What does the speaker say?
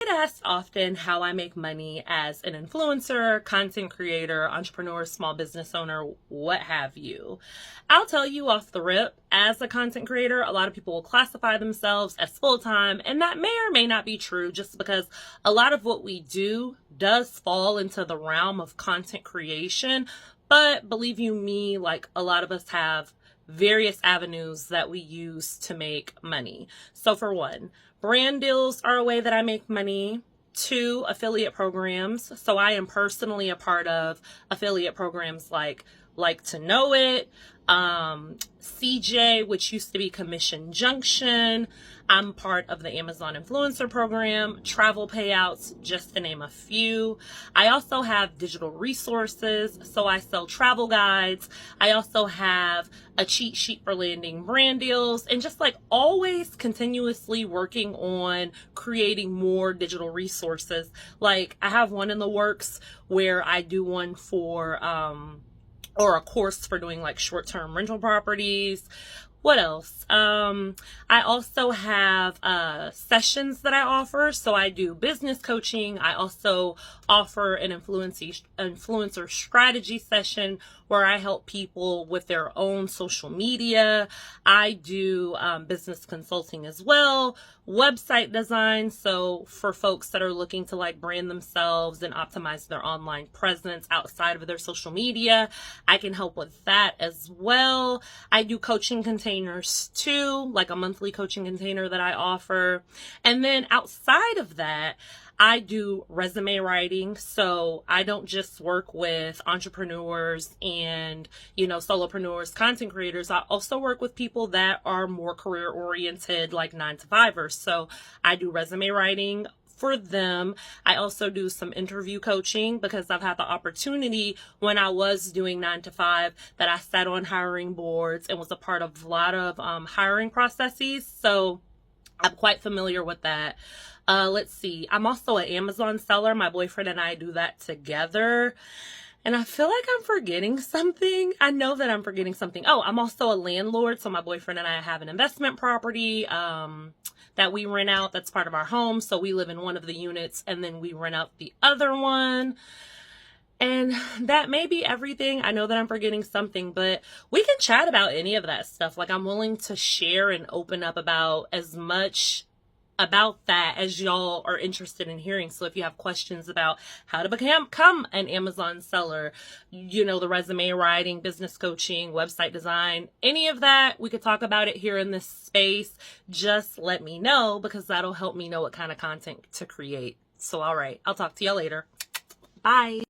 get asked often how I make money as an influencer, content creator, entrepreneur, small business owner, what have you. I'll tell you off the rip, as a content creator, a lot of people will classify themselves as full-time, and that may or may not be true just because a lot of what we do does fall into the realm of content creation. But believe you me, like a lot of us have various avenues that we use to make money. So for one, brand deals are a way that I make money. Two, affiliate programs. So I am personally a part of affiliate programs like to Know It, CJ, which used to be Commission Junction. I'm part of the Amazon Influencer Program, travel payouts, just to name a few. I also have digital resources, so I sell travel guides. I also have a cheat sheet for landing brand deals, and just like always continuously working on creating more digital resources. Like I have one in the works where I do one for, or a course for doing like short-term rental properties. What else? I also have sessions that I offer. So I do business coaching. I also offer an influencer strategy session where I help people with their own social media. I do business consulting as well, website design. So for folks that are looking to like brand themselves and optimize their online presence outside of their social media, I can help with that as well. I do coaching containers too, like a monthly coaching container that I offer. And then outside of that, I do resume writing. So I don't just work with entrepreneurs and, solopreneurs, content creators. I also work with people that are more career oriented, like 9-to-5ers. So I do resume writing for them. I also do some interview coaching because I've had the opportunity when I was doing 9-to-5 that I sat on hiring boards and was a part of a lot of hiring processes. So I'm quite familiar with that. Let's see. I'm also an Amazon seller. My boyfriend and I do that together. And I feel like I'm forgetting something. I know that I'm forgetting something. Oh, I'm also a landlord. So my boyfriend and I have an investment property that we rent out. That's part of our home. So we live in one of the units and then we rent out the other one. And that may be everything. I know that I'm forgetting something, but we can chat about any of that stuff. Like I'm willing to share and open up about as much about that as y'all are interested in hearing. So if you have questions about how to become an Amazon seller, the resume writing, business coaching, website design, any of that, we could talk about it here in this space. Just let me know because that'll help me know what kind of content to create. So, all right, I'll talk to y'all later. Bye.